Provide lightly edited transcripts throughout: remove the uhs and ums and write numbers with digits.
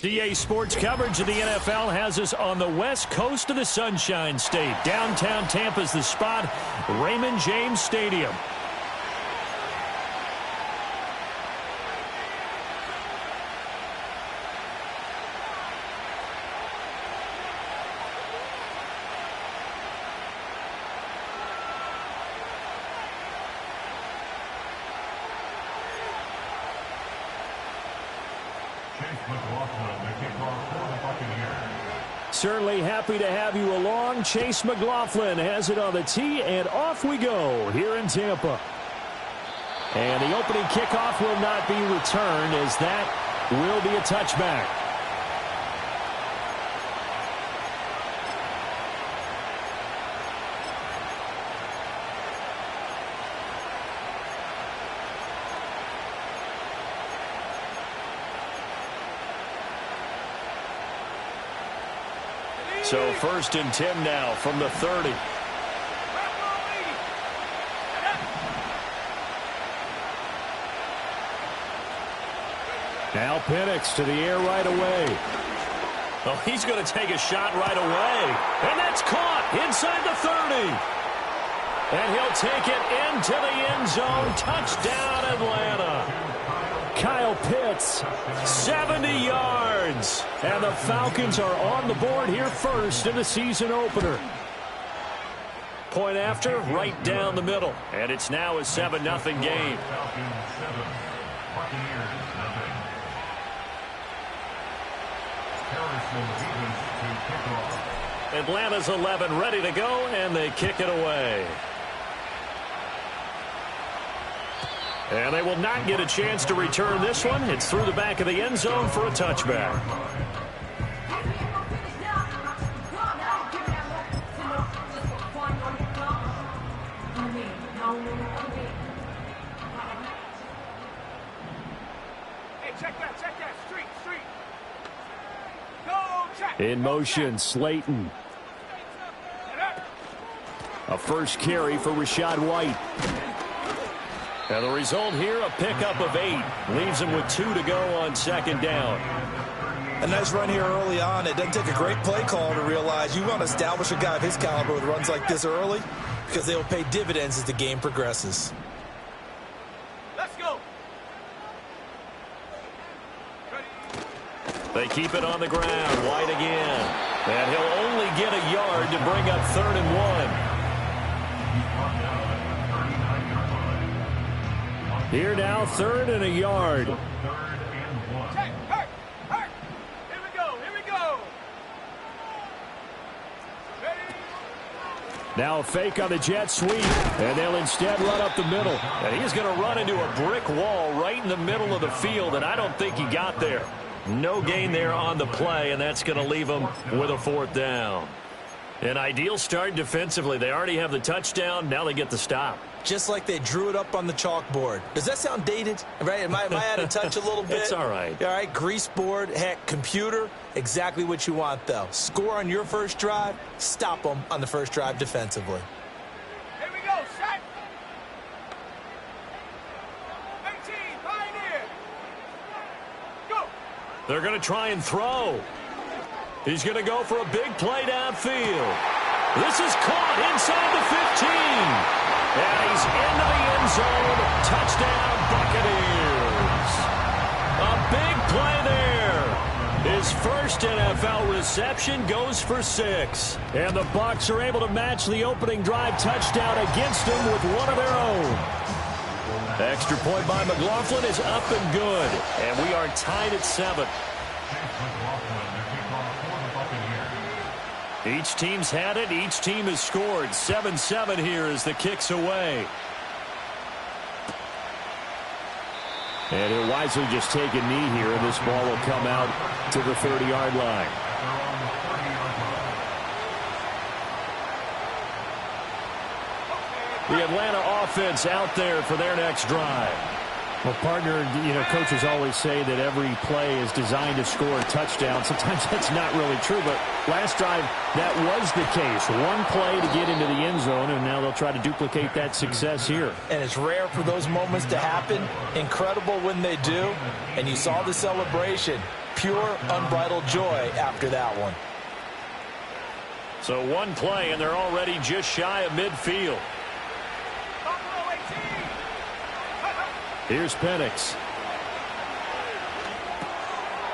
CA Sports coverage of the NFL has us on the west coast of the Sunshine State. Downtown Tampa's the spot, Raymond James Stadium. Certainly happy to have you along. Chase McLaughlin has it on the tee, and off we go here in Tampa. And the opening kickoff will not be returned, as that will be a touchback. So 1st and 10 now from the 30. Now Penix to the air right away. Oh, he's going to take a shot right away. And that's caught inside the 30. And he'll take it into the end zone. Touchdown, Atlanta. Kyle Pitts, 70 yards. And the Falcons are on the board here first in the season opener. Point after, right down the middle. And it's now a 7-0 game. Atlanta's 11 ready to go, and they kick it away. And they will not get a chance to return this one. It's through the back of the end zone for a touchback. In motion, Slayton. A first carry for Rachaad White. And the result here, a pickup of 8. Leaves him with 2 to go on 2nd down. A nice run here early on. It doesn't take a great play call to realize you want to establish a guy of his caliber with runs like this early, because they will pay dividends as the game progresses. Let's go. They keep it on the ground. White again. And he'll only get a yard to bring up 3rd and 1. Here now, 3rd and a yard. Check, hurt. Here we go. Ready? Now a fake on the jet sweep, and they'll instead run up the middle. And he's going to run into a brick wall right in the middle of the field, and I don't think he got there. No gain there on the play, and that's going to leave him with a 4th down. An ideal start defensively. They already have the touchdown. Now they get the stop. Just like they drew it up on the chalkboard. Does that sound dated? Right? Am I out of touch a little bit? It's all right. All right, grease board, heck, computer, exactly what you want, though. Score on your first drive, stop them on the first drive defensively. Here we go, set. 18, Pioneer. Go. They're going to try and throw. He's going to go for a big play downfield. This is caught inside the 15. And he's into the end zone. Touchdown, Buccaneers. A big play there. His first NFL reception goes for 6. And the Bucs are able to match the opening drive touchdown against him with one of their own. Extra point by McLaughlin is up and good. And we are tied at 7. Each team's had it. Each team has scored. 7-7 here as the kick's away. And he'll wisely just take a knee here, and this ball will come out to the 30-yard line. The Atlanta offense out there for their next drive. Well, partner, coaches always say that every play is designed to score a touchdown. Sometimes that's not really true, but last drive, that was the case. One play to get into the end zone, and now they'll try to duplicate that success here. And it's rare for those moments to happen. Incredible when they do. And you saw the celebration. pure, unbridled joy after that one. So one play, and they're already just shy of midfield. Here's Penix.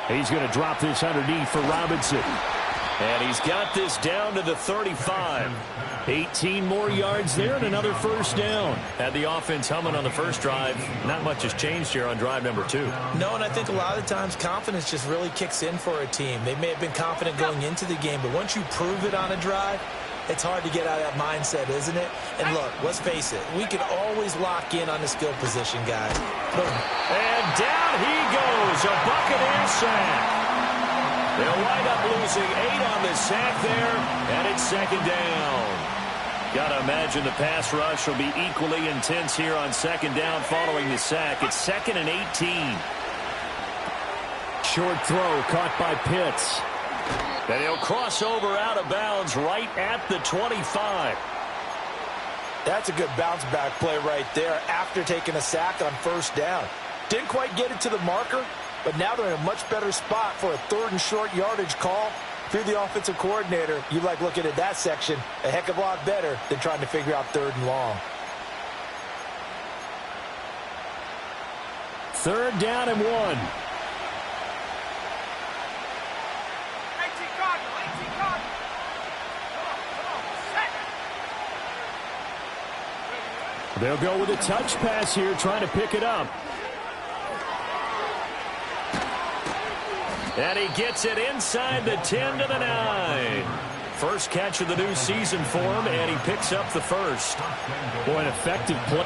He's going to drop this underneath for Robinson. And he's got this down to the 35. 18 more yards there and another first down. Had the offense humming on the first drive. Not much has changed here on drive number 2. No, and I think a lot of times confidence just really kicks in for a team. They may have been confident going into the game, but once you prove it on a drive, it's hard to get out of that mindset, isn't it? And look, let's face it, we can always lock in on the skill position, guys. Boom. And down he goes, a Buccaneer sack. They'll wind up losing 8 on the sack there, and it's second down. Got to imagine the pass rush will be equally intense here on second down following the sack. It's 2nd and 18. Short throw caught by Pitts. And he'll cross over out of bounds right at the 25. That's a good bounce back play right there after taking a sack on first down. Didn't quite get it to the marker, but now they're in a much better spot for a 3rd and short yardage call. If you're the offensive coordinator, you like looking at that section a heck of a lot better than trying to figure out 3rd and long. 3rd down and 1. 18 Cardinal, 18 Cardinal. Come on, set. They'll go with a touch pass here, trying to pick it up. And he gets it inside the 10 to the 9. First catch of the new season for him, and he picks up the first. Boy, an effective play.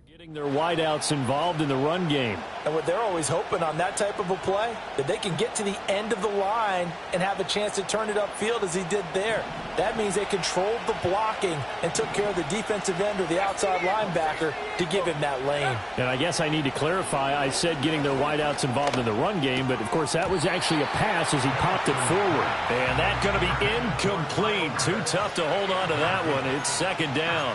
Getting their wideouts involved in the run game. And what they're always hoping on that type of a play, that they can get to the end of the line and have a chance to turn it upfield as he did there. That means they controlled the blocking and took care of the defensive end or the outside linebacker to give him that lane. And I guess I need to clarify, I said getting their wideouts involved in the run game, but of course that was actually a pass as he popped it forward. And that's going to be incomplete. Too tough to hold on to that one. It's second down.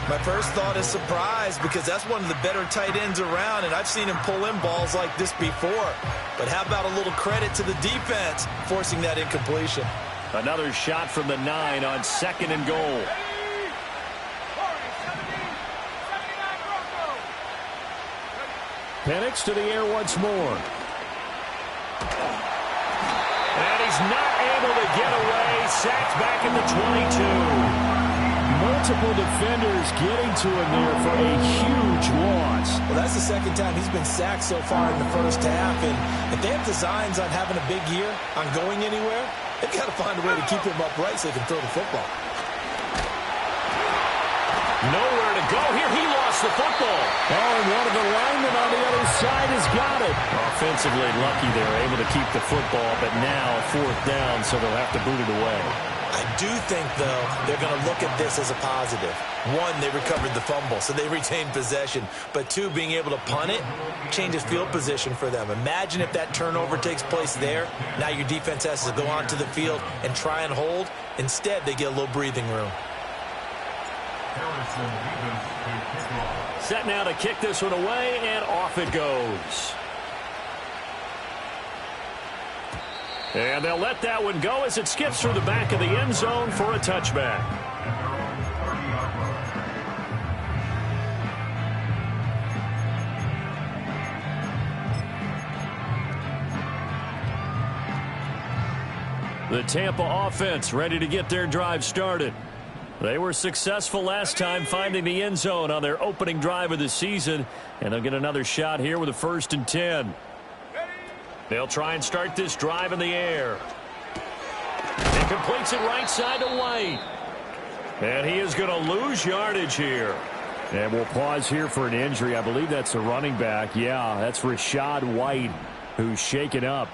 My first thought is surprise, because that's one of the better tight ends around, and I've seen him pull in balls like this before. But how about a little credit to the defense forcing that incompletion? Another shot from the 9 on 2nd and goal. Penix to the air once more. And he's not able to get away. Sacked back in the 22. Multiple defenders getting to him there for a huge loss. Well, that's the second time he's been sacked so far in the first half. And if they have designs on having a big year, on going anywhere, they've got to find a way to keep him upright so they can throw the football. Nowhere to go here. He lost the football. Oh, and one of the linemen on the other side has got it. Offensively lucky they're able to keep the football, but now 4th down, so they'll have to boot it away. I do think, though, they're going to look at this as a positive. 1, they recovered the fumble, so they retained possession. But 2, being able to punt it changes field position for them. Imagine if that turnover takes place there. Now your defense has to go onto the field and try and hold. Instead, they get a little breathing room. Set now to kick this one away, and off it goes. And they'll let that one go as it skips through the back of the end zone for a touchback. The Tampa offense ready to get their drive started. They were successful last time finding the end zone on their opening drive of the season, and they'll get another shot here with a 1st and 10. They'll try and start this drive in the air. He completes it right side to White. And he is going to lose yardage here. And we'll pause here for an injury. I believe that's a running back. Yeah, that's Rachaad White, who's shaken up.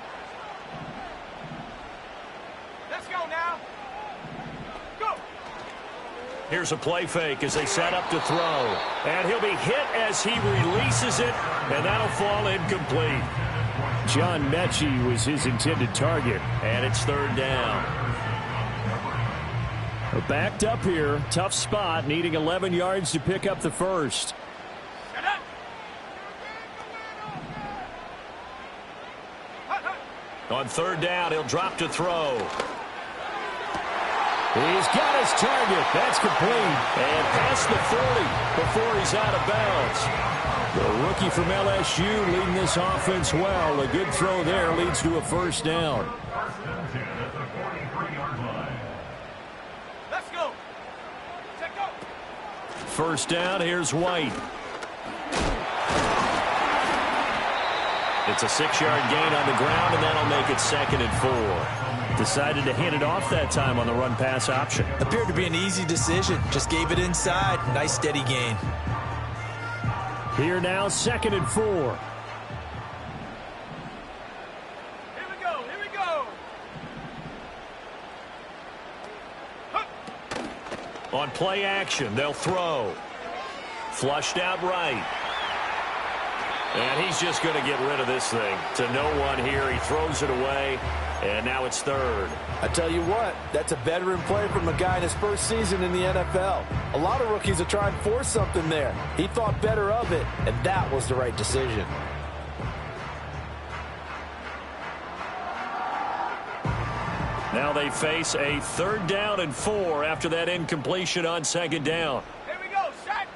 Let's go now. Go. Here's a play fake as they set up to throw. And he'll be hit as he releases it, and that'll fall incomplete. John Mechie was his intended target, and it's third down. Backed up here, tough spot, needing 11 yards to pick up the first. On third down, he'll drop to throw. He's got his target. That's complete. And past the 40 before he's out of bounds. The rookie from LSU leading this offense well. A good throw there leads to a first down. Let's go. Check go. First down, here's White. It's a 6-yard gain on the ground, and that'll make it 2nd and 4. Decided to hand it off that time on the run-pass option. Appeared to be an easy decision. Just gave it inside. Nice, steady gain. Here now, 2nd and 4. Here we go. Here we go. Huh. On play action, they'll throw. Flushed out right. And he's just going to get rid of this thing. To no one here. He throws it away. And now it's third. I tell you what, that's a veteran play from a guy in his first season in the NFL. A lot of rookies are trying to force something there. He thought better of it, and that was the right decision. Now they face a 3rd down and 4 after that incompletion on 2nd down. Here we go. Set.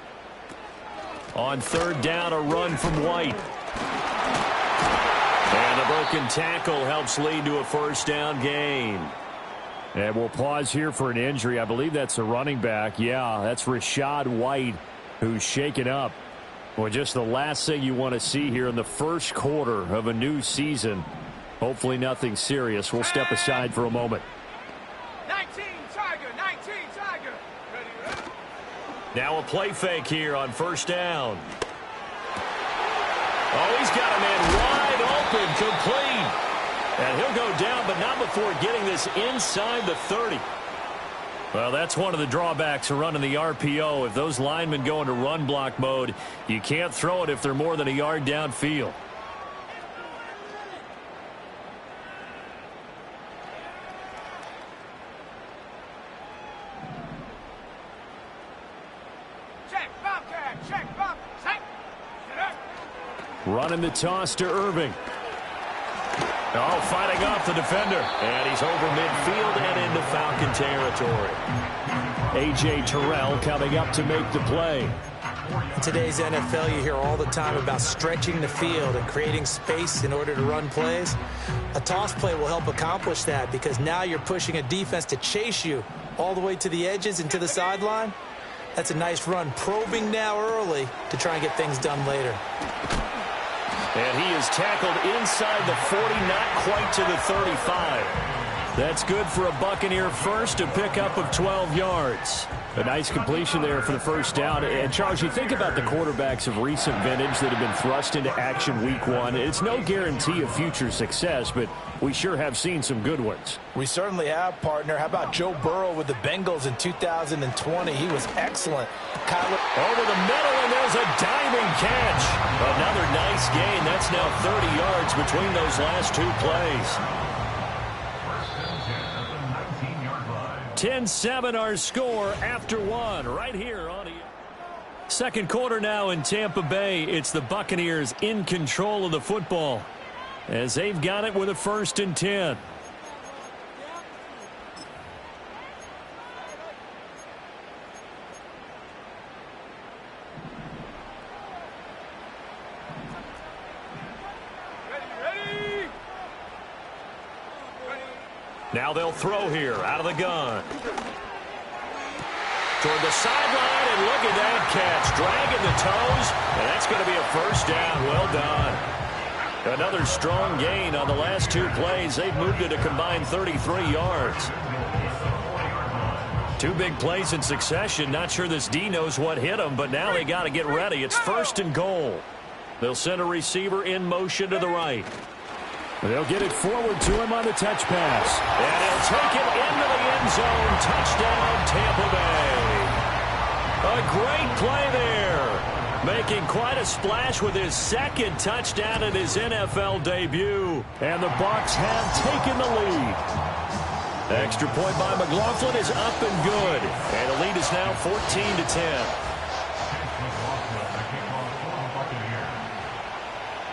On 3rd down, a run from White. And the broken tackle helps lead to a first down gain. And we'll pause here for an injury. I believe that's a running back. Yeah, that's Rachaad White, who's shaken up. Well, just the last thing you want to see here in the first quarter of a new season. Hopefully nothing serious. We'll step aside for a moment. 19 Tiger. 19 Tiger. Ready. Now a play fake here on first down. Oh, he's got a man wide open, complete. And he'll go down, but not before getting this inside the 30. Well, that's one of the drawbacks of running the RPO. If those linemen go into run block mode, you can't throw it if they're more than a yard downfield. Check. Bobcat. Check. Bob. Set. Get up. Running the toss to Irving. Oh, fighting off the defender. And he's over midfield and into Falcon territory. A.J. Terrell coming up to make the play. In today's NFL, you hear all the time about stretching the field and creating space in order to run plays. A toss play will help accomplish that because now you're pushing a defense to chase you all the way to the edges and to the sideline. That's a nice run, probing now early to try and get things done later. And he is tackled inside the 40, not quite to the 35. That's good for a Buccaneer first, a pickup of 12 yards. A nice completion there for the first down. And, Charles, you think about the quarterbacks of recent vintage that have been thrust into action week 1. It's no guarantee of future success, but we sure have seen some good ones. We certainly have, partner. How about Joe Burrow with the Bengals in 2020? He was excellent. Over the middle, and there's a diving catch. Another nice gain. That's now 30 yards between those last two plays. 10-7 our score after 1 right here on second quarter now in Tampa Bay. It's the Buccaneers in control of the football as they've got it with a 1st and 10. Now they'll throw here out of the gun. Toward the sideline, and look at that catch. Dragging the toes, and that's going to be a first down. Well done. Another strong gain on the last two plays. They've moved it a combined 33 yards. Two big plays in succession. Not sure this D knows what hit him, but now they got to get ready. It's 1st and goal. They'll send a receiver in motion to the right. They'll get it forward to him on the touch pass. And he'll take it into the end zone. Touchdown, Tampa Bay. A great play there. Making quite a splash with his 2nd touchdown in his NFL debut. And the Bucs have taken the lead. Extra point by McLaughlin is up and good. And the lead is now 14-10.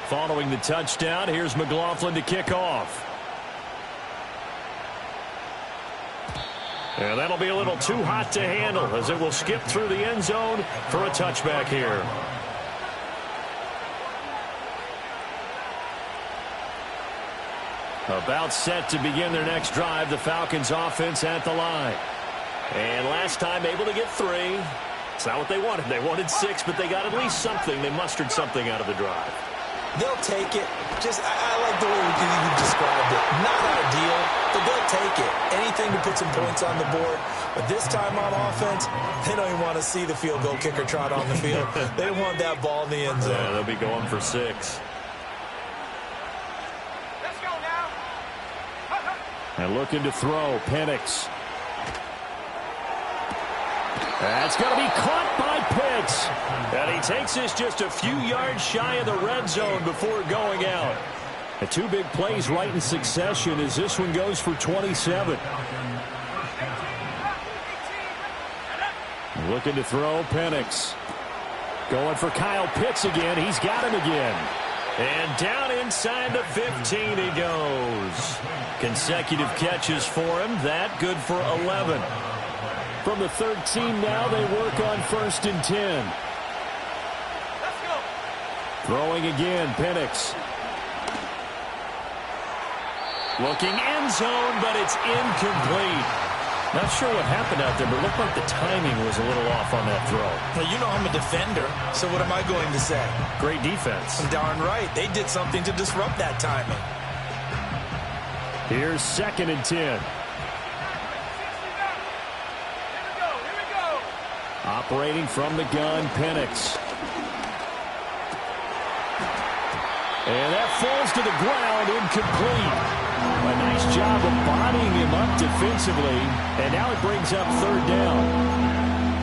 Following the touchdown, here's McLaughlin to kick off. And that'll be a little too hot to handle as it will skip through the end zone for a touchback here. About set to begin their next drive, the Falcons offense at the line. And last time able to get 3. It's not what they wanted. They wanted 6, but they got at least something. They mustered something out of the drive. They'll take it. I like the way you described it. Not ideal, but they'll take it. Anything to put some points on the board. But this time on offense, they don't even want to see the field goal kicker trot on the field. They don't want that ball in the end zone. Yeah, they'll be going for 6. Let's go now. And looking to throw, Penix. That's going to be caught by Pitts. And he takes this just a few yards shy of the red zone before going out. The 2 big plays right in succession as this one goes for 27. Looking to throw, Penix. Going for Kyle Pitts again. He's got him again. And down inside the 15 he goes. Consecutive catches for him. That good for 11. From the 13 now, they work on 1st and 10. Let's go. Throwing again, Penix. Looking end zone, but it's incomplete. Not sure what happened out there, but it looked like the timing was a little off on that throw. Well, you know I'm a defender, so what am I going to say? Great defense. Darn right. They did something to disrupt that timing. Here's 2nd and 10. Operating from the gun, Penix. And that falls to the ground, incomplete. A nice job of bodying him up defensively, and now it brings up 3rd down.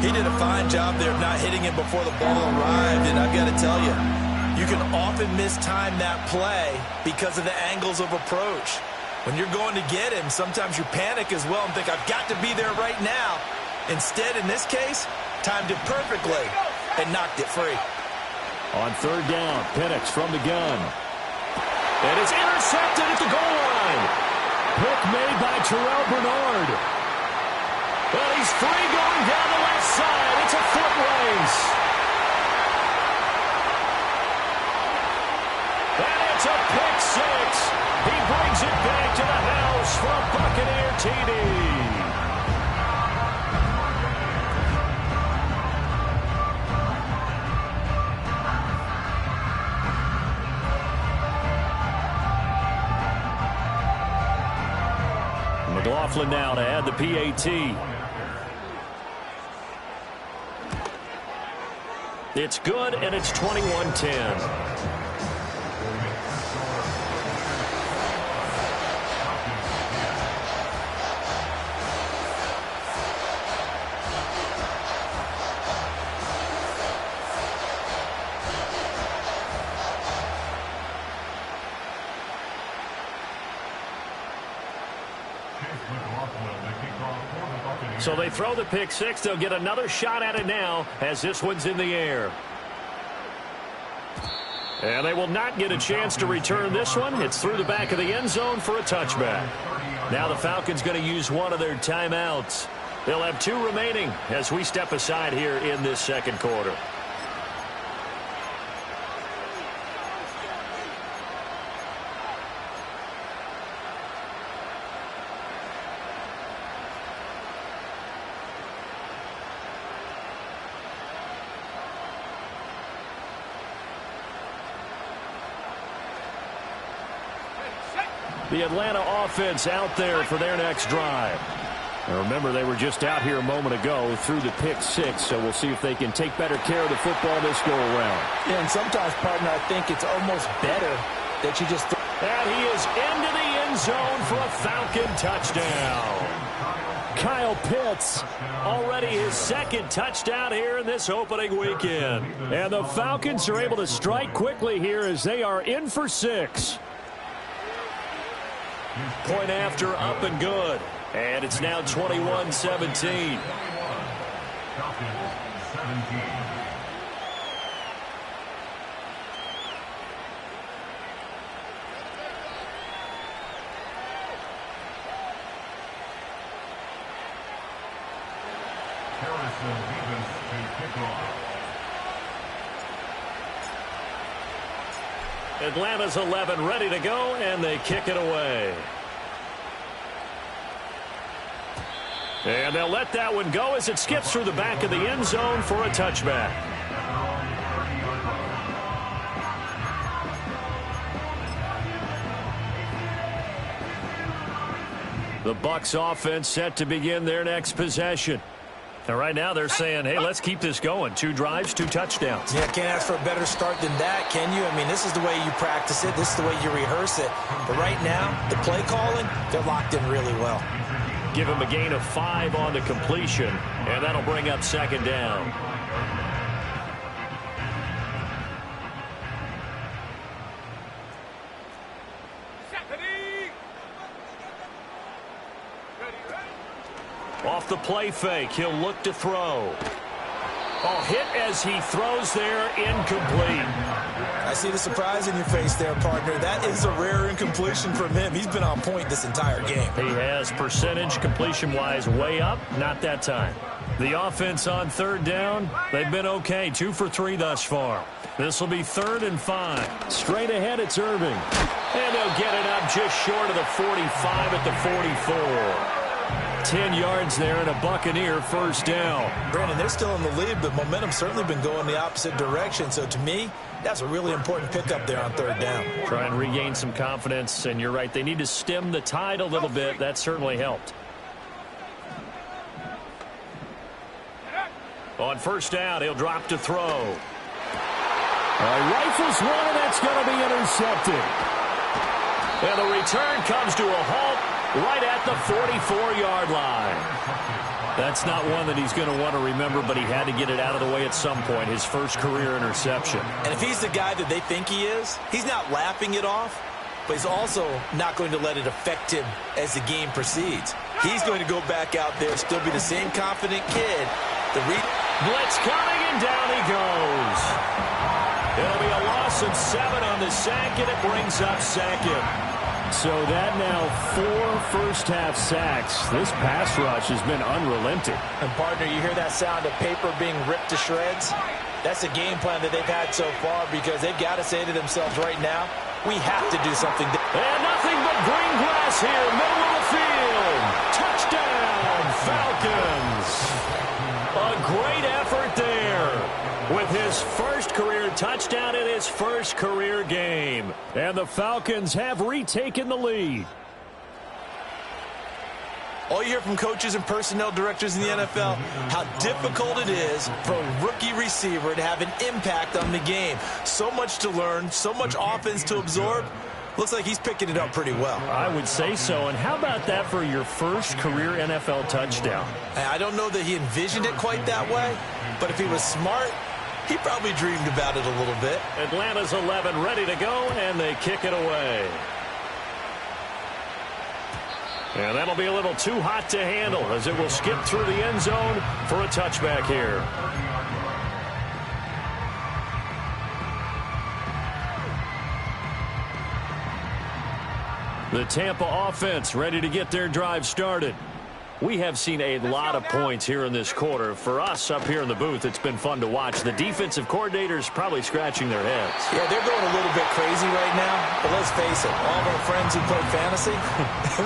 He did a fine job there of not hitting him before the ball arrived, and I've got to tell you, you can often mistime that play because of the angles of approach. When you're going to get him, sometimes you panic as well and think, I've got to be there right now. Instead, in this case, timed it perfectly and knocked it free. On 3rd down, Penix from the gun. And it's intercepted at the goal line. Pick made by Terrell Bernard. Well, he's free going down the left side. It's a foot race. And it's a pick 6. He brings it back to the house for a Buccaneer TD. McLaughlin now to add the PAT. It's good, and it's 21-10. So they throw the pick 6. They'll get another shot at it now as this one's in the air. And they will not get a chance to return this one. It's through the back of the end zone for a touchback. Now the Falcons going to use one of their timeouts. They'll have 2 remaining as we step aside here in this 2nd quarter. The Atlanta offense out there for their next drive. And remember, they were just out here a moment ago through the pick six, so we'll see if they can take better care of the football this go-around. Yeah, and sometimes, partner, I think it's almost better that you just... And he is into the end zone for a Falcon touchdown. Kyle Pitts, already his second touchdown here in this opening weekend. And the Falcons are able to strike quickly here as they are in for 6. Point after, up and good. And it's now 21-17. Atlanta's 11 ready to go, and they kick it away. And they'll let that one go as it skips through the back of the end zone for a touchback. The Bucs offense set to begin their next possession. And right now they're saying, hey, let's keep this going. 2 drives, 2 touchdowns. Yeah, can't ask for a better start than that, can you? I mean, this is the way you practice it. This is the way you rehearse it. But right now, the play calling, they're locked in really well. Give him a gain of 5 on the completion, and that'll bring up second down. Off the play fake, he'll look to throw. Oh, hit as he throws there, incomplete. I see the surprise in your face there, partner. That is a rare incompletion from him. He's been on point this entire game. He has percentage completion-wise way up, not that time. The offense on third down, they've been okay, 2 for 3 thus far. This will be 3rd and 5. Straight ahead, it's Irving. And they'll get it up just short of the 45 at the 44. 10 yards there and a Buccaneer first down. Brandon, they're still in the lead, but momentum's certainly been going the opposite direction. So to me, that's a really important pickup there on third down. Try and regain some confidence, and you're right, they need to stem the tide a little bit. That certainly helped. On first down, he'll drop to throw. Rifles one, and that's going to be intercepted. And the return comes to a halt right at the 44-yard line. That's not one that he's going to want to remember, but he had to get it out of the way at some point, his first career interception. And if he's the guy that they think he is, he's not laughing it off, but he's also not going to let it affect him as the game proceeds. He's going to go back out there, still be the same confident kid. Blitz coming, and down he goes. It'll be a loss of 7 on the sack, and it brings up second. So that now 4 first-half sacks. This pass rush has been unrelenting. And, partner, you hear that sound of paper being ripped to shreds? That's a game plan that they've had so far because they've got to say to themselves right now, we have to do something. And nothing but green grass here, middle of the field. Touchdown, Falcons. A great effort there with his first career touchdown in his first career game. And the Falcons have retaken the lead. All you hear from coaches and personnel directors in the NFL, how difficult it is for a rookie receiver to have an impact on the game. So much to learn, so much offense to absorb. Looks like he's picking it up pretty well. I would say so. And how about that for your first career NFL touchdown? I don't know that he envisioned it quite that way, but if he was smart, he probably dreamed about it a little bit. Atlanta's 11 ready to go, and they kick it away. And that'll be a little too hot to handle as it will skip through the end zone for a touchback here. The Tampa offense ready to get their drive started. We have seen a lot of points here in this quarter. For us up here in the booth, it's been fun to watch. The defensive coordinators probably scratching their heads. Yeah, they're going a little bit crazy right now. But let's face it, all of our friends who play fantasy,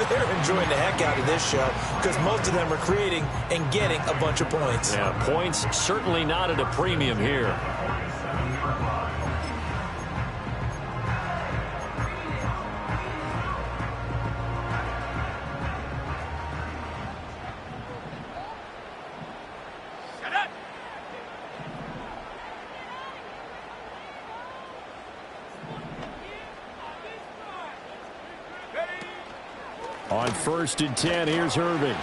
they're enjoying the heck out of this show because most of them are creating and getting a bunch of points. Yeah, points certainly not at a premium here. On 1st and 10, here's Irving.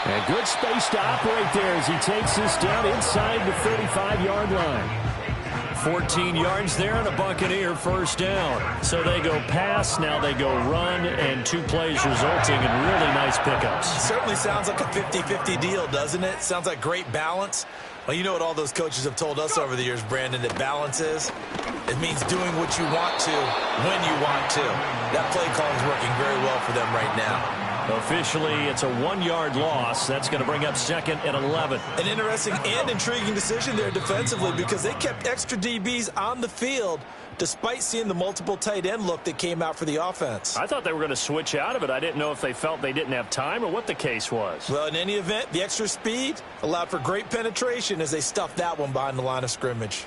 And good space to operate there as he takes this down inside the 35-yard line. 14 yards there and a Buccaneer first down. So they go pass, now they go run, and 2 plays resulting in really nice pickups. Certainly sounds like a 50-50 deal, doesn't it? Sounds like great balance. Well, you know what all those coaches have told us over the years, Brandon, that balance is? It means doing what you want to, when you want to. That play call is working very well for them right now. Officially, it's a 1-yard loss. That's going to bring up 2nd and 11. An interesting and intriguing decision there defensively because they kept extra DBs on the field despite seeing the multiple tight end look that came out for the offense. I thought they were going to switch out of it. I didn't know if they felt they didn't have time or what the case was. Well, in any event, the extra speed allowed for great penetration as they stuffed that one behind the line of scrimmage.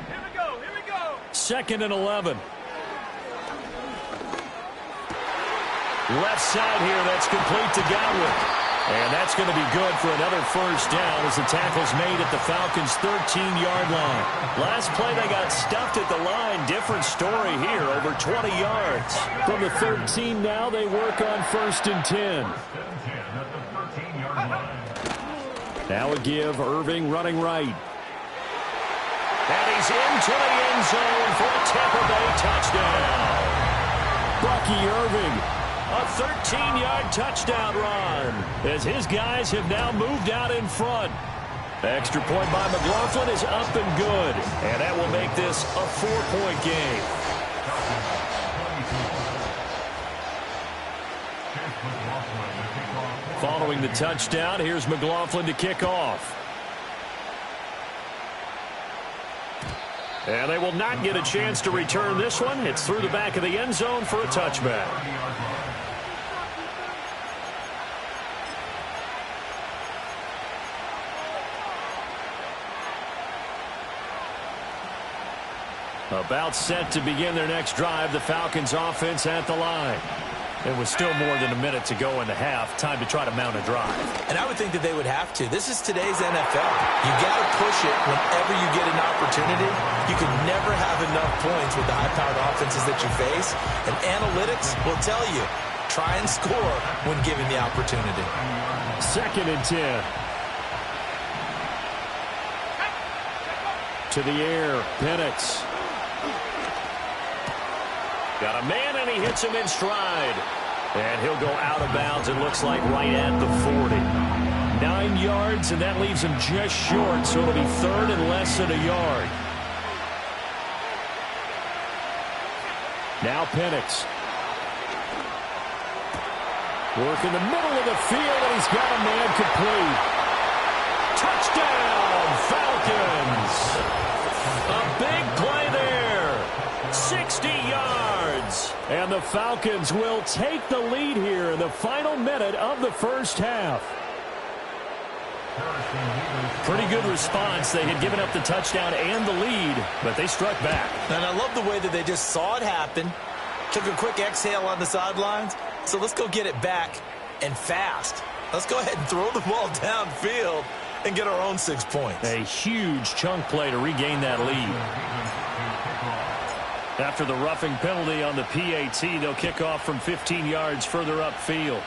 Here we go. 2nd and 11. Left side here, that's complete to Godwin. And that's going to be good for another first down as the tackle's made at the Falcons' 13-yard line. Last play, they got stuffed at the line. Different story here, over 20 yards. From the 13 now, they work on 1st and 10. Now a give, Irving running right. And he's into the end zone for a Tampa Bay touchdown. Bucky Irving. A 13-yard touchdown run as his guys have now moved out in front. Extra point by McLaughlin is up and good. And that will make this a 4-point game. Following the touchdown, here's McLaughlin to kick off. And they will not get a chance to return this one. It's through the back of the end zone for a touchback. About set to begin their next drive, the Falcons offense at the line. It was still more than a minute to go in the half. Time to try to mount a drive. And I would think that they would have to. This is today's NFL. You got to push it whenever you get an opportunity. You can never have enough points with the high-powered offenses that you face. And analytics will tell you, try and score when given the opportunity. 2nd and 10. To the air, Penix. Got a man, and he hits him in stride. And he'll go out of bounds, it looks like, right at the 40. 9 yards, and that leaves him just short, so it'll be 3rd and less than a yard. Now Penix. Work in the middle of the field, and he's got a man complete. Touchdown, Falcons! A big play there. 60 yards. And the Falcons will take the lead here in the final minute of the first half. Pretty good response. They had given up the touchdown and the lead, but they struck back. And I love the way that they just saw it happen, took a quick exhale on the sidelines. So let's go get it back and fast. Let's go ahead and throw the ball downfield and get our own 6 points. A huge chunk play to regain that lead. After the roughing penalty on the PAT, they'll kick off from 15 yards further upfield.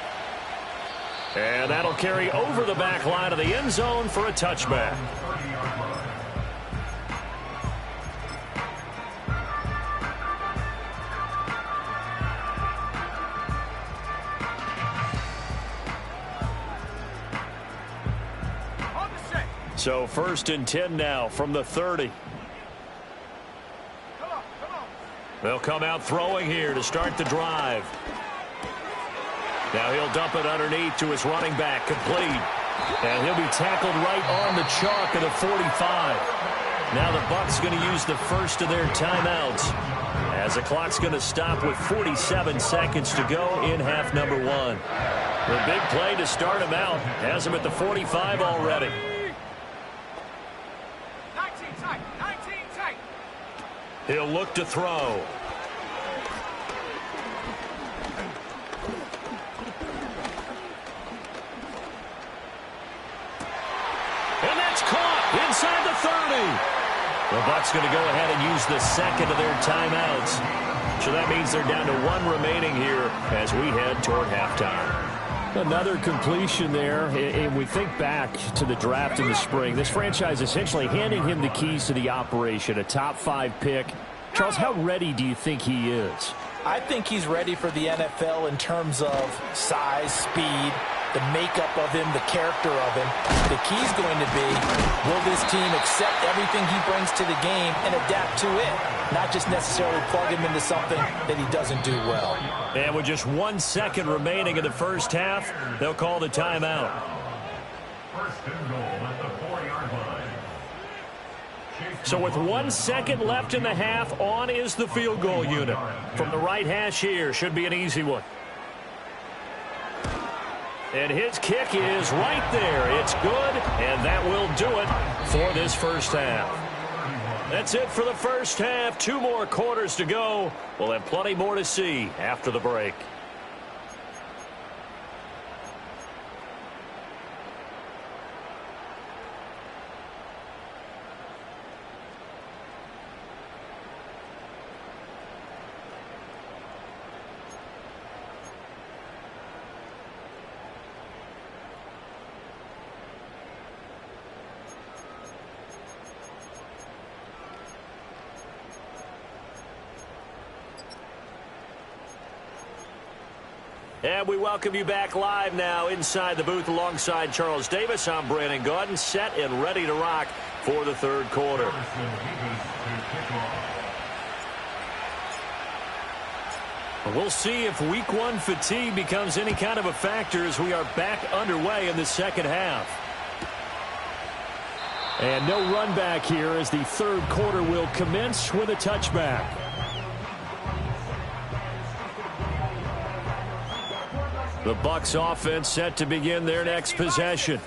And that'll carry over the back line of the end zone for a touchback. So 1st and 10 now from the 30. They'll come out throwing here to start the drive. Now he'll dump it underneath to his running back, complete. And he'll be tackled right on the chalk of the 45. Now the Bucs going to use the first of their timeouts, as the clock's going to stop with 47 seconds to go in half number 1. The big play to start him out has him at the 45 already. 19 tight. He'll look to throw. And that's caught inside the 30. The Bucs going to go ahead and use the second of their timeouts. So that means they're down to one remaining here as we head toward halftime. Another completion there, and we think back to the draft in the spring. This franchise essentially handing him the keys to the operation, a top-5 pick. Charles, how ready do you think he is? I think he's ready for the NFL in terms of size, speed, the makeup of him, the character of him. The key's going to be, will this team accept everything he brings to the game and adapt to it? Not just necessarily plug him into something that he doesn't do well. And with just 1 second remaining in the first half, they'll call the timeout. First and goal at the 4-yard line. So with 1 second left in the half, on is the field goal unit. From the right hash here, should be an easy one. And his kick is right there. It's good, and that will do it for this first half. That's it for the first half. 2 more quarters to go. We'll have plenty more to see after the break. And we welcome you back live now inside the booth alongside Charles Davis. I'm Brandon Gaudin, set and ready to rock for the third quarter. We'll see if week 1 fatigue becomes any kind of a factor as we are back underway in the second half. And no run back here as the third quarter will commence with a touchback. The Bucs offense set to begin their next possession.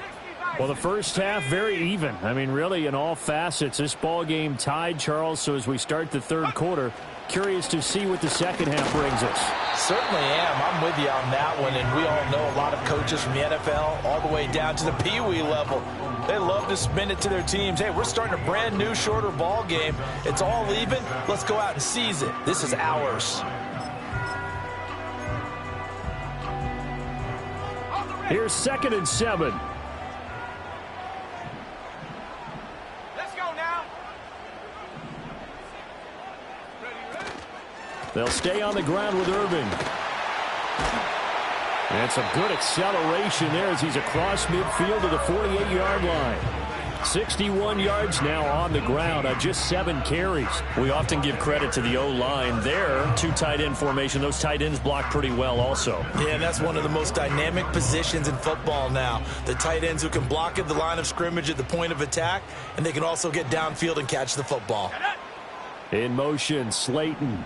Well, the first half, very even. I mean, really, in all facets, this ball game tied, Charles. So as we start the third quarter, curious to see what the second half brings us. Certainly am. I'm with you on that one, and we all know a lot of coaches from the NFL all the way down to the Pee-wee level. They love to spin it to their teams. Hey, we're starting a brand new, shorter ball game. It's all even. Let's go out and seize it. This is ours. Here's 2nd and 7. Let's go now. They'll stay on the ground with Irving. And some good acceleration there as he's across midfield to the 48-yard line. 61 yards now on the ground on just 7 carries. We often give credit to the O-line there. 2 tight end formation. Those tight ends block pretty well also. Yeah, and that's one of the most dynamic positions in football now. The tight ends who can block at the line of scrimmage at the point of attack, and they can also get downfield and catch the football. In motion, Slayton.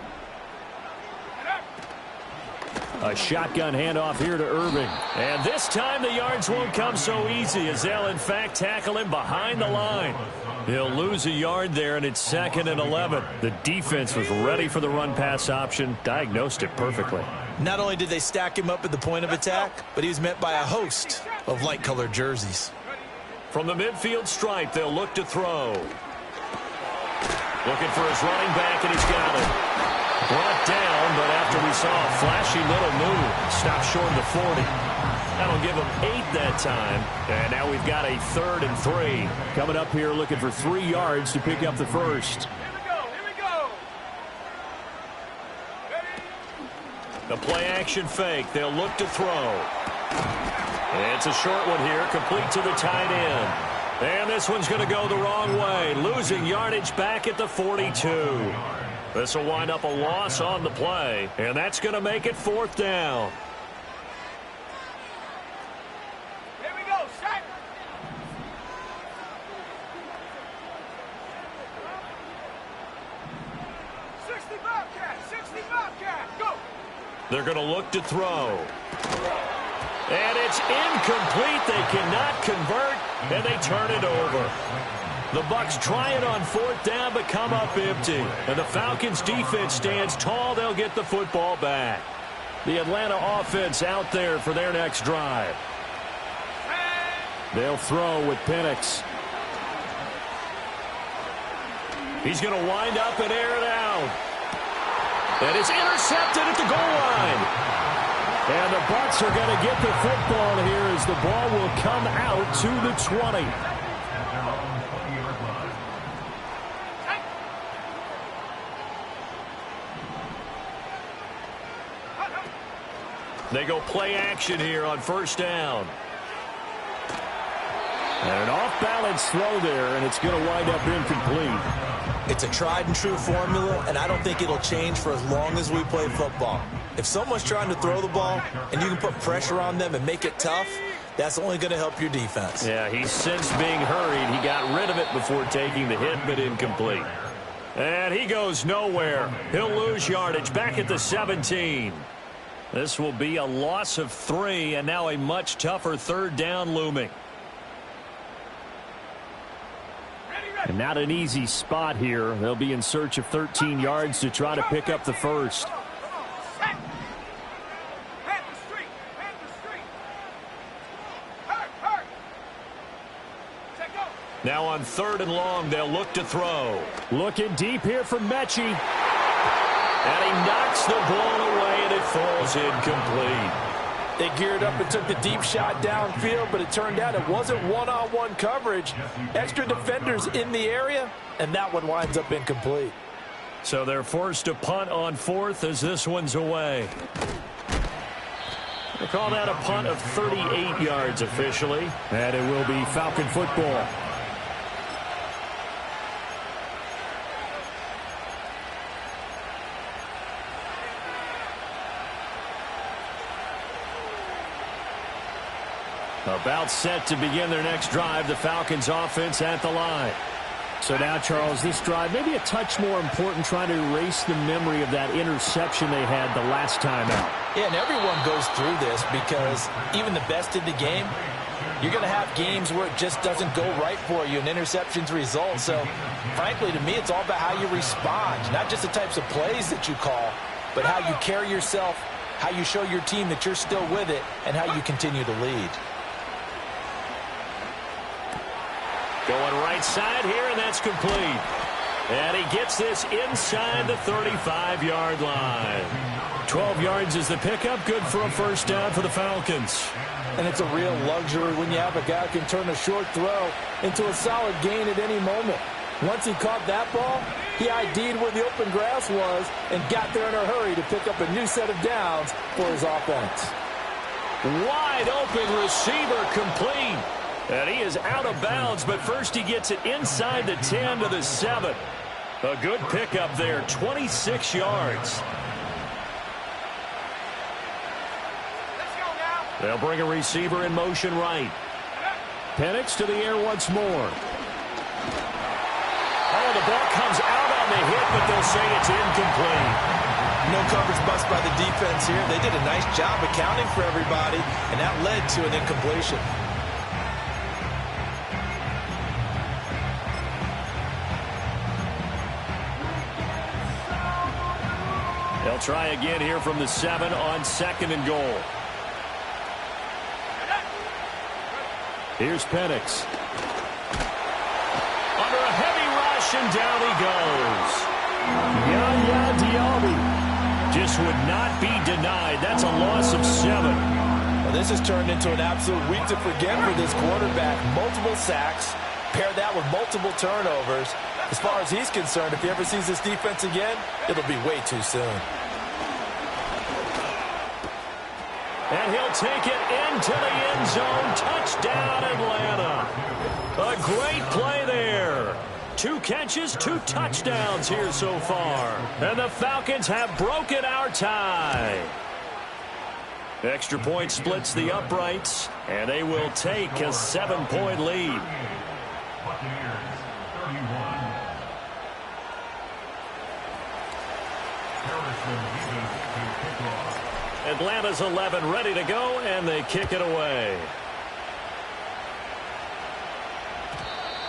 A shotgun handoff here to Irving. And this time the yards won't come so easy as they'll, in fact, tackle him behind the line. He'll lose a yard there, and it's 2nd and 11. The defense was ready for the run-pass option, diagnosed it perfectly. Not only did they stack him up at the point of attack, but he was met by a host of light-colored jerseys. From the midfield stripe, they'll look to throw. Looking for his running back, and he's got it. Brought down, but after we saw a flashy little move, stopped short of the 40. That'll give him 8 that time. And now we've got a 3rd and 3. Coming up here looking for 3 yards to pick up the first. Here we go. The play-action fake. They'll look to throw. It's a short one here, complete to the tight end. And this one's going to go the wrong way, losing yardage back at the 42. This will wind up a loss on the play, and that's going to make it 4th down. Here we go, set. 60 Bobcat, go. They're going to look to throw. And it's incomplete. They cannot convert, and they turn it over. The Bucs try it on 4th down, but come up empty. And the Falcons' defense stands tall. They'll get the football back. The Atlanta offense out there for their next drive. They'll throw with Penix. He's going to wind up and air it out. And it's intercepted at the goal line. And the Bucs are going to get the football here as the ball will come out to the 20. They go play action here on first down. And an off-balance throw there, and it's going to wind up incomplete. It's a tried-and-true formula, and I don't think it'll change for as long as we play football. If someone's trying to throw the ball and you can put pressure on them and make it tough, that's only going to help your defense. Yeah, he sensed being hurried. He got rid of it before taking the hit, but incomplete. And he goes nowhere. He'll lose yardage back at the 17. This will be a loss of 3, and now a much tougher third down looming. And not an easy spot here. They'll be in search of 13 yards to try to pick up the first. Now on 3rd and long, they'll look to throw. Looking deep here for Mechie. And he knocks the ball away, and it falls incomplete. They geared up and took the deep shot downfield, but it turned out it wasn't one-on-one coverage. Extra defenders in the area, and that one winds up incomplete. So they're forced to punt on 4th as this one's away. They call that a punt of 38 yards officially. And it will be Falcon football. About set to begin their next drive, the Falcons offense at the line. So now, Charles, this drive maybe a touch more important, trying to erase the memory of that interception they had the last time out. Yeah, and everyone goes through this because even the best in the game, you're going to have games where it just doesn't go right for you and interceptions result. So, frankly, to me, it's all about how you respond, not just the types of plays that you call, but how you carry yourself, how you show your team that you're still with it, and how you continue to lead. Going right side here, and that's complete. And he gets this inside the 35-yard line. 12 yards is the pickup. Good for a first down for the Falcons. And it's a real luxury when you have a guy who can turn a short throw into a solid gain at any moment. Once he caught that ball, he ID'd where the open grass was and got there in a hurry to pick up a new set of downs for his offense. Wide open receiver complete. And he is out of bounds, but first he gets it inside the 10 to the 7. A good pickup there, 26 yards. They'll bring a receiver in motion right. Penix to the air once more. Oh, the ball comes out on the hit, but they'll say it's incomplete. No coverage bust by the defense here. They did a nice job accounting for everybody, and that led to an incompletion. They'll try again here from the 7 on 2nd and goal. Here's Penix. Under a heavy rush, and down he goes. Yaya Diaby just would not be denied. That's a loss of 7. Well, this has turned into an absolute week to forget for this quarterback. Multiple sacks. Pair that with multiple turnovers. As far as he's concerned, if he ever sees this defense again, it'll be way too soon. And he'll take it into the end zone. Touchdown, Atlanta. A great play there. 2 catches, 2 touchdowns here so far. And the Falcons have broken our tie. Extra point splits the uprights, and they will take a 7-point lead. Atlanta's 11 ready to go, and they kick it away.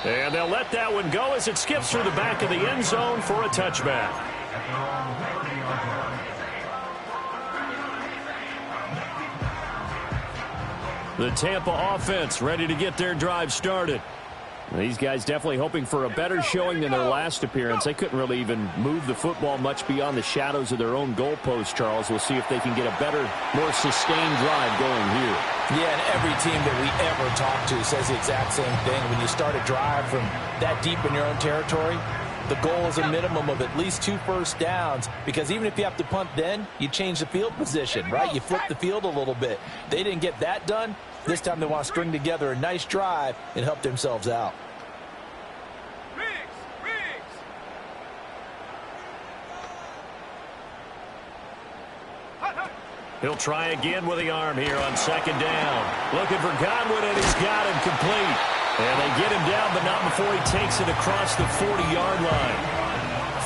And they'll let that one go as it skips through the back of the end zone for a touchback. The Tampa offense ready to get their drive started. These guys definitely hoping for a better showing than their last appearance. They couldn't really even move the football much beyond the shadows of their own goalpost, Charles. We'll see if they can get a better, more sustained drive going here. Yeah, and every team that we ever talk to says the exact same thing. When you start a drive from that deep in your own territory, the goal is a minimum of at least 2 first downs, because even if you have to punt then, you change the field position, right? You flip the field a little bit. They didn't get that done. This time they want to string together a nice drive and help themselves out. He'll try again with the arm here on second down. Looking for Godwin, and he's got him complete. And they get him down, but not before he takes it across the 40-yard line.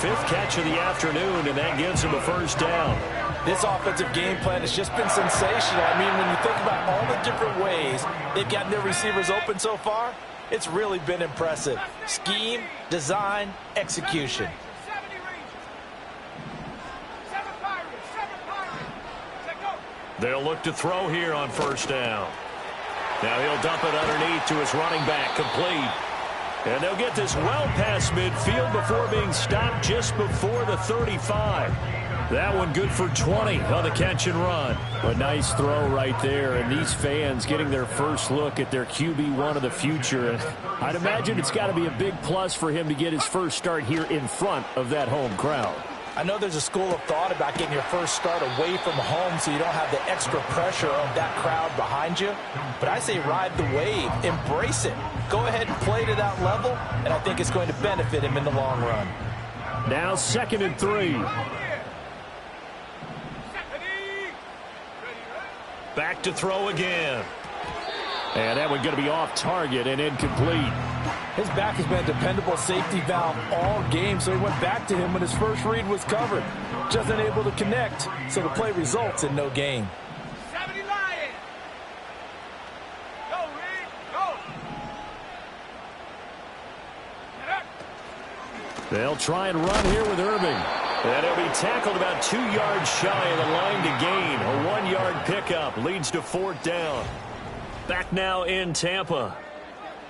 5th catch of the afternoon, and that gives him a first down. This offensive game plan has just been sensational. I mean, when you think about all the different ways they've gotten their receivers open so far, it's really been impressive. Scheme, design, execution. They'll look to throw here on first down. Now he'll dump it underneath to his running back, complete. And they'll get this well past midfield before being stopped just before the 35. That one good for 20 on the catch and run. A nice throw right there, and these fans getting their first look at their QB1 of the future. I'd imagine it's got to be a big plus for him to get his first start here in front of that home crowd. I know there's a school of thought about getting your first start away from home so you don't have the extra pressure of that crowd behind you. But I say ride the wave. Embrace it. Go ahead and play to that level, and I think it's going to benefit him in the long run. Now 2nd and 3. Back to throw again. And that one going to be off target and incomplete. His back has been a dependable safety valve all game, so he went back to him when his first read was covered. Just unable to connect, so the play results in no gain. 70 Lions. Go, Reed, go. They'll try and run here with Irving. And he'll be tackled about 2 yards shy of the line to gain. A 1-yard pickup leads to 4th down. Back now in Tampa.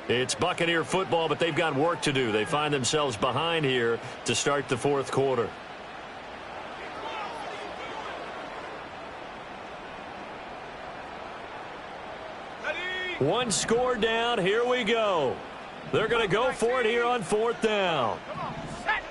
It's Buccaneer football, but they've got work to do. They find themselves behind here to start the 4th quarter. Ready. 1 score down. Here we go. They're going to go for it here on 4th down. Come on, set.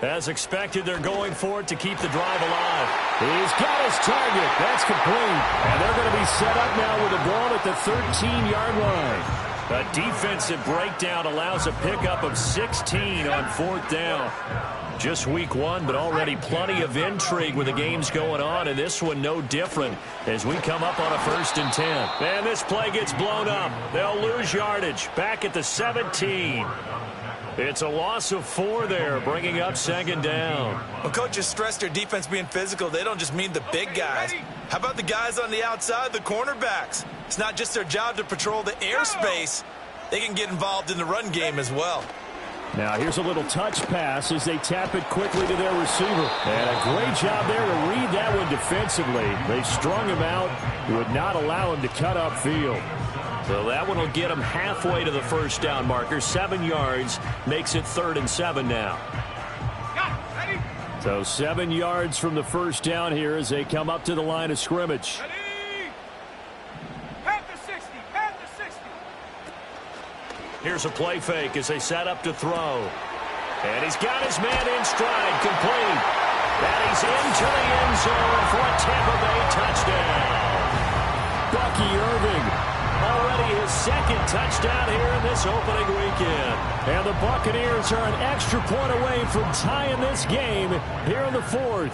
As expected, they're going for it to keep the drive alive. He's got his target. That's complete. And they're going to be set up now with a ball at the 13-yard line. A defensive breakdown allows a pickup of 16 on 4th down. Just week 1, but already plenty of intrigue with the games going on, and this one no different as we come up on a 1st and 10. And this play gets blown up. They'll lose yardage. Back at the 17. It's a loss of 4 there, bringing up 2nd down. Well, coaches stress their defense being physical. They don't just mean the big guys. How about the guys on the outside, the cornerbacks? It's not just their job to patrol the airspace. They can get involved in the run game as well. Now here's a little touch pass as they tap it quickly to their receiver. And a great job there to read that one defensively. They strung him out, would not allow him to cut upfield. So that one will get him halfway to the 1st down marker. 7 yards makes it 3rd and 7 now. Ready. So 7 yards from the 1st down here as they come up to the line of scrimmage. Ready. Panther 60. Panther 60. Here's a play fake as they set up to throw. And he's got his man in stride, complete. And he's into the end zone for a Tampa Bay touchdown. Bucky Irving. Already his 2nd touchdown here in this opening weekend. And the Buccaneers are an extra point away from tying this game here in the 4th.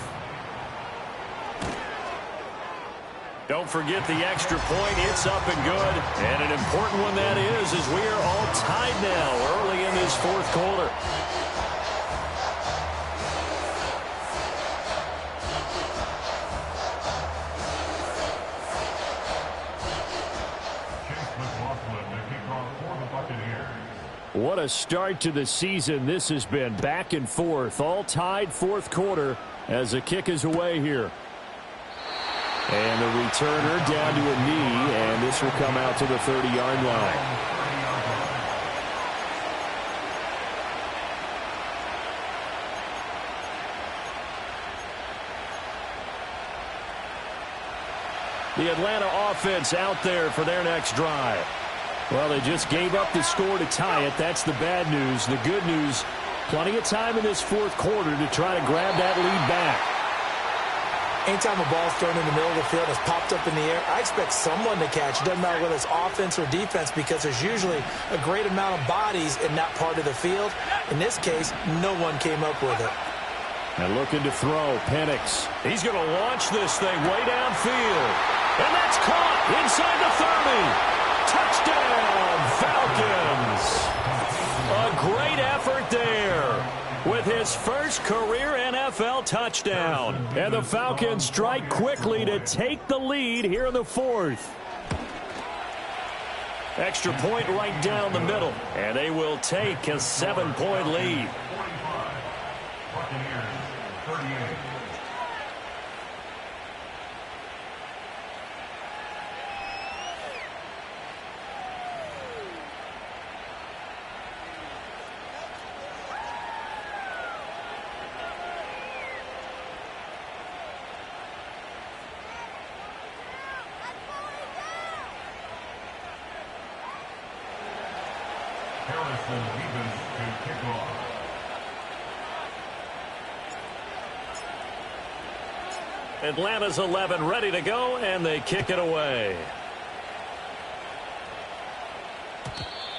Don't forget the extra point. It's up and good. And an important one that is, as we are all tied now early in this 4th quarter. What a start to the season this has been. Back and forth, all tied 4th quarter as the kick is away here. And the returner down to a knee, and this will come out to the 30-yard line. The Atlanta offense out there for their next drive. Well, they just gave up the score to tie it. That's the bad news. The good news, plenty of time in this fourth quarter to try to grab that lead back. Anytime a ball's thrown in the middle of the field and it's popped up in the air, I expect someone to catch. It doesn't matter whether it's offense or defense because there's usually a great amount of bodies in that part of the field. In this case, no one came up with it. And looking to throw, Penix. He's going to launch this thing way downfield. And that's caught inside the 30. Touchdown, Falcons. A great effort there with his first career NFL touchdown. And the Falcons strike quickly to take the lead here in the fourth. Extra point right down the middle. And they will take a 7-point lead. Atlanta's 11 ready to go, and they kick it away.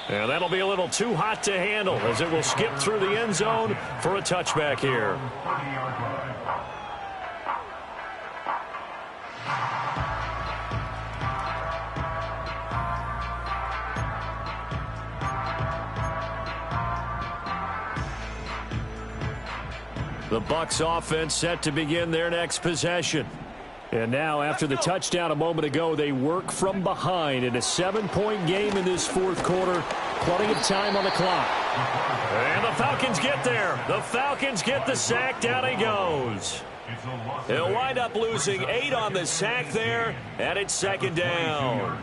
And that'll be a little too hot to handle as it will skip through the end zone for a touchback here. The Bucs offense set to begin their next possession. And now, after the touchdown a moment ago, they work from behind in a 7-point game in this fourth quarter. Plenty of time on the clock. And the Falcons get there. The Falcons get the sack. Down he goes. He'll wind up losing 8 on the sack there, and it's second down.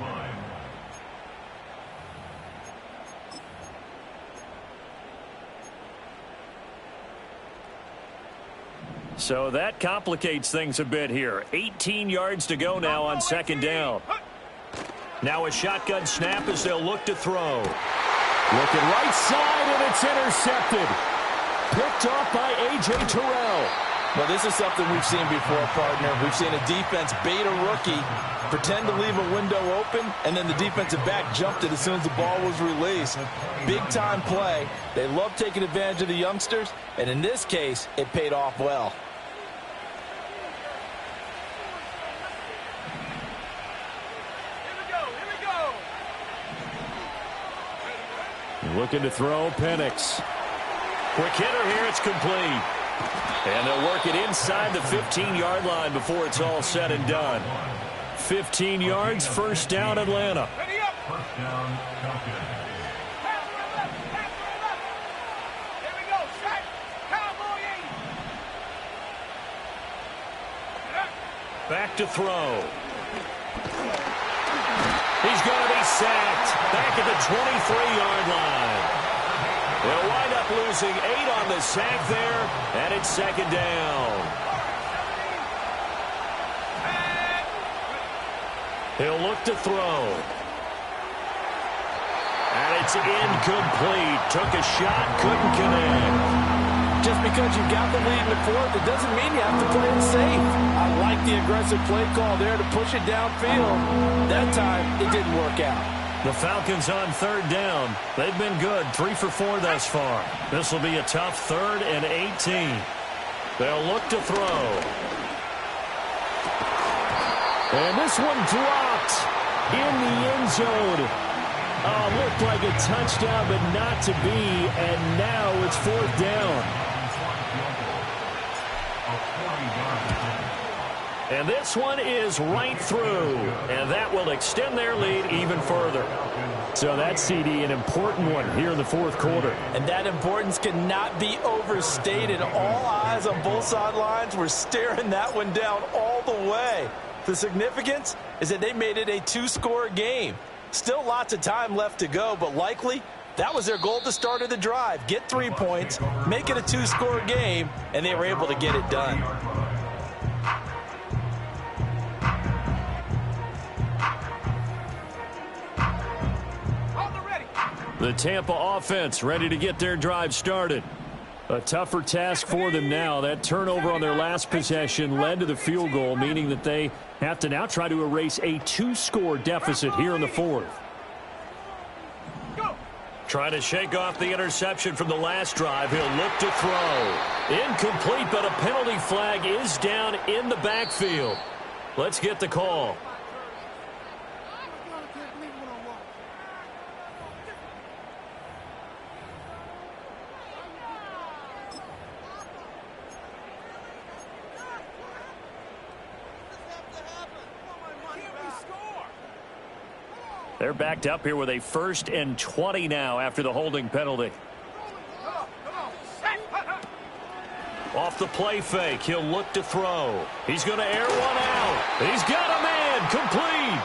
So that complicates things a bit here. 18 yards to go now on second down. Now a shotgun snap as they'll look to throw. Looking right side, and it's intercepted. Picked off by A.J. Terrell. Well, this is something we've seen before, partner. We've seen a defense bait a rookie, pretend to leave a window open, and then the defensive back jumped it as soon as the ball was released. Big-time play. They love taking advantage of the youngsters, and in this case, it paid off well. Looking to throw, Penix. Quick hitter here, it's complete. And they'll work it inside the 15-yard line before it's all said and done. 15 yards, first down, Atlanta. First down, Falcons. Here we go, set, cowboy. Back to throw. He's going to be sacked back at the 23-yard line. They'll wind up losing 8 on the sack there, and it's second down. He'll look to throw. And it's incomplete. Took a shot, couldn't connect. Just because you've got the lead in the fourth, it doesn't mean you have to play it safe. I like the aggressive play call there to push it downfield. That time, it didn't work out. The Falcons on third down. They've been good, 3 for 4 thus far. This will be a tough 3rd and 18. They'll look to throw. And this one dropped in the end zone. Looked like a touchdown, but not to be. And now it's 4th down. And this one is right through. And that will extend their lead even further. So that's, CD, an important one here in the fourth quarter. And that importance cannot be overstated. All eyes on both sidelines were staring that one down all the way. The significance is that they made it a two-score game. Still lots of time left to go, but likely that was their goal at the start of the drive. Get 3 points, make it a two-score game, and they were able to get it done. The Tampa offense ready to get their drive started. A tougher task for them now. That turnover on their last possession led to the field goal, meaning that they have to now try to erase a two-score deficit here in the fourth. Trying to shake off the interception from the last drive. He'll look to throw. Incomplete, but a penalty flag is down in the backfield. Let's get the call. They're backed up here with a 1st and 20 now after the holding penalty. Off the play fake, he'll look to throw. He's going to air one out. He's got a man, complete.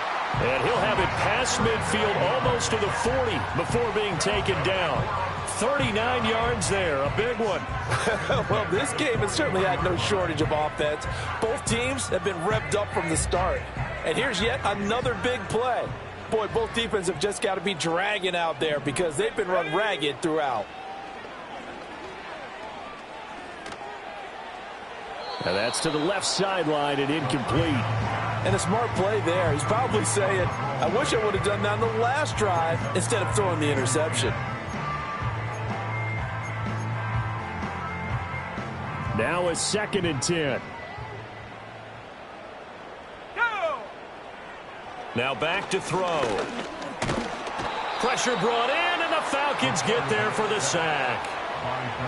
And he'll have it past midfield almost to the 40 before being taken down. 39 yards there, a big one. Well, this game has certainly had no shortage of offense. Both teams have been revved up from the start. And here's yet another big play. Boy, both defenses have just got to be dragging out there because they've been run ragged throughout. And that's to the left sideline and incomplete. And a smart play there. He's probably saying, I wish I would have done that on the last drive instead of throwing the interception. Now a 2nd and 10. Now back to throw. Pressure brought in, and the Falcons get there for the sack.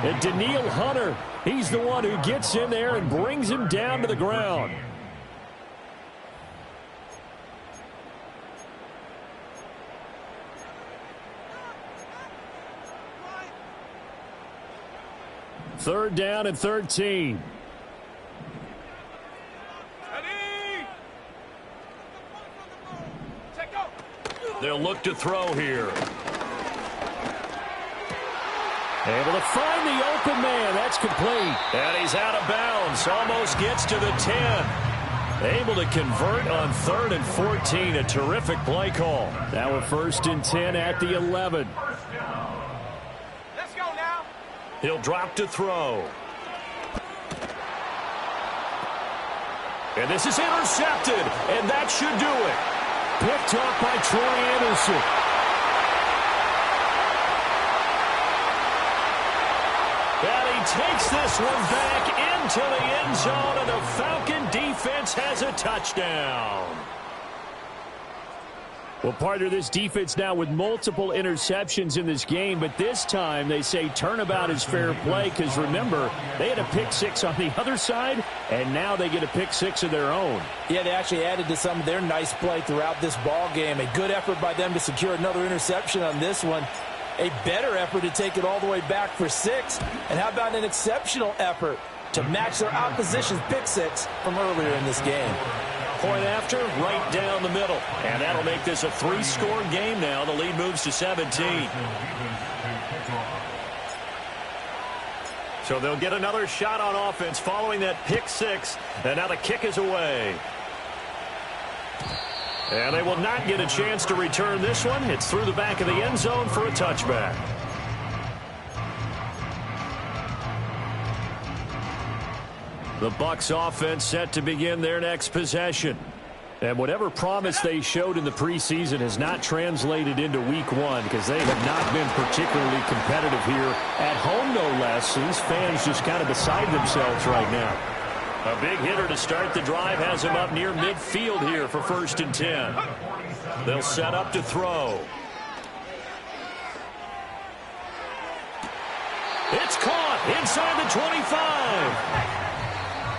And Danielle Hunter, he's the one who gets in there and brings him down to the ground. Third down and 13. They'll look to throw here. Able to find the open man. That's complete. And he's out of bounds. Almost gets to the 10. Able to convert on 3rd and 14. A terrific play call. Now a 1st and 10 at the 11. Let's go now. He'll drop to throw. And this is intercepted. And that should do it. Picked off by Troy Anderson. And he takes this one back into the end zone, and the Falcon defense has a touchdown. Well, partner, this defense now with multiple interceptions in this game, but this time they say turnabout is fair play because, remember, they had a pick six on the other side, and now they get a pick six of their own. Yeah, they actually added to some of their nice play throughout this ball game. A good effort by them to secure another interception on this one. A better effort to take it all the way back for 6. And how about an exceptional effort to match their opposition's pick six from earlier in this game? Point after, right down the middle. And that'll make this a 3-score game now. The lead moves to 17. So they'll get another shot on offense following that pick six. And now the kick is away. And they will not get a chance to return this one. It's through the back of the end zone for a touchback. The Bucs offense set to begin their next possession. And whatever promise they showed in the preseason has not translated into week one because they have not been particularly competitive here at home, no less. So these fans just kind of beside themselves right now. A big hitter to start the drive has him up near midfield here for 1st and 10. They'll set up to throw. It's caught inside the 25.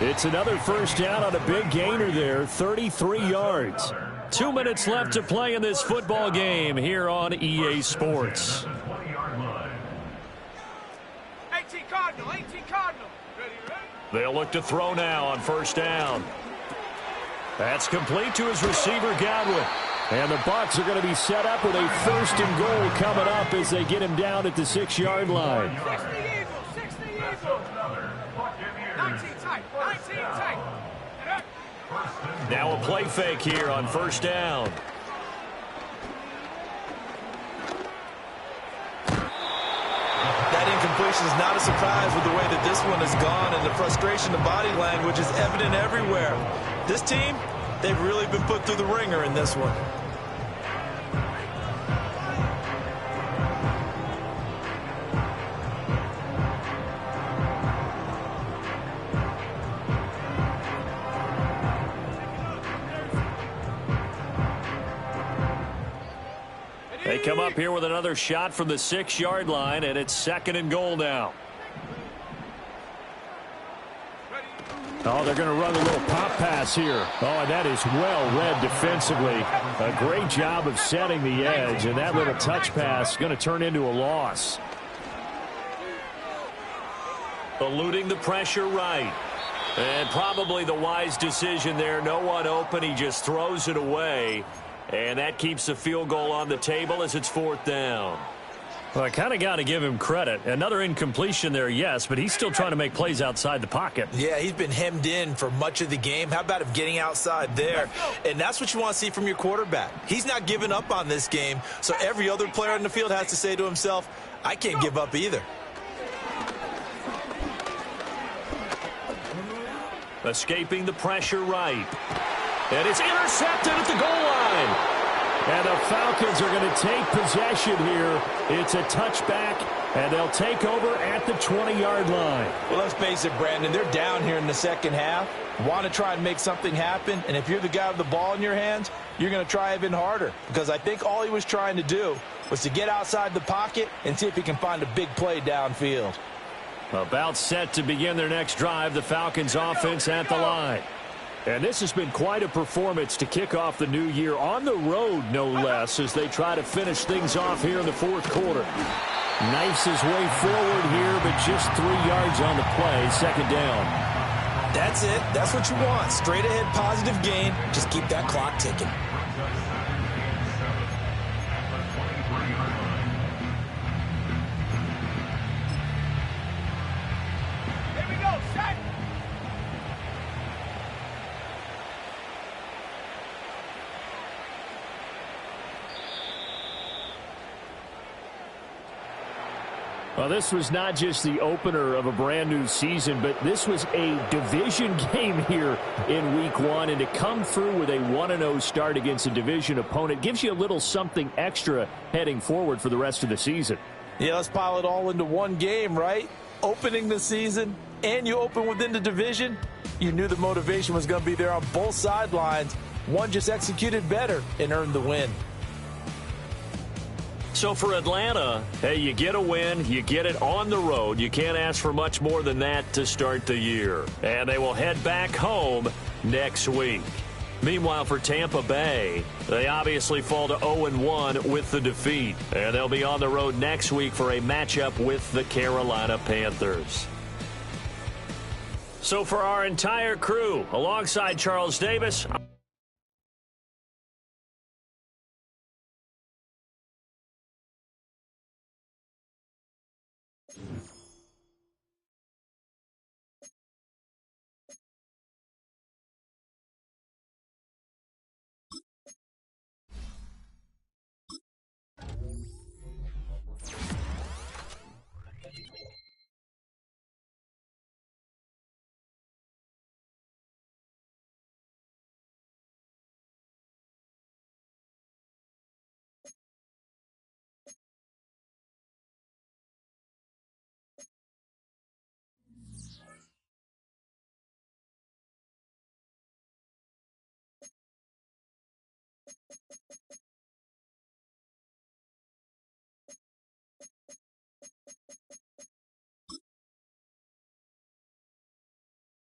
It's another first down on a big gainer there, 33 yards. 2 minutes left to play in this football game here on EA Sports. 18 Cardinal, 18 Cardinal. Ready? They'll look to throw now on 1st down. That's complete to his receiver, Godwin. And the Bucs are going to be set up with a 1st and goal coming up as they get him down at the 6-yard line. 60 Eagles, 60 Eagles. 19 tight, 19 tight. Now a play fake here on 1st down. That incompletion is not a surprise with the way that this one has gone, and the frustration of body language is evident everywhere. This team, they've really been put through the ringer in this one. They come up here with another shot from the 6-yard line, and it's 2nd and goal now. Oh, they're going to run a little pop pass here. Oh, and that is well read defensively. A great job of setting the edge, and that little touch pass is going to turn into a loss. Eluding the pressure right. And probably the wise decision there. No one open. He just throws it away. And that keeps the field goal on the table as it's 4th down. Well, I kind of got to give him credit. Another incompletion there, yes, but he's still trying to make plays outside the pocket. Yeah, he's been hemmed in for much of the game. How about him getting outside there? And that's what you want to see from your quarterback. He's not giving up on this game, so every other player on the field has to say to himself, I can't give up either. Escaping the pressure right. And it's intercepted at the goal line. And the Falcons are going to take possession here. It's a touchback, and they'll take over at the 20-yard line. Well, let's face it, Brandon, they're down here in the second half. Want to try and make something happen, and if you're the guy with the ball in your hands, you're going to try even harder, because I think all he was trying to do was to get outside the pocket and see if he can find a big play downfield. About set to begin their next drive, the Falcons offense at the line. And this has been quite a performance to kick off the new year on the road, no less, as they try to finish things off here in the 4th quarter. Knifes his way forward here, but just 3 yards on the play, 2nd down. That's it. That's what you want. Straight ahead positive gain. Just keep that clock ticking. Here we go, set. Well, this was not just the opener of a brand new season, but this was a division game here in week 1. And to come through with a 1-0 start against a division opponent gives you a little something extra heading forward for the rest of the season. Yeah, let's pile it all into one game, right? Opening the season, and you open within the division. You knew the motivation was going to be there on both sidelines. One just executed better and earned the win. So for Atlanta, hey, you get a win, you get it on the road. You can't ask for much more than that to start the year. And they will head back home next week. Meanwhile, for Tampa Bay, they obviously fall to 0-1 with the defeat. And they'll be on the road next week for a matchup with the Carolina Panthers. So for our entire crew, alongside Charles Davis,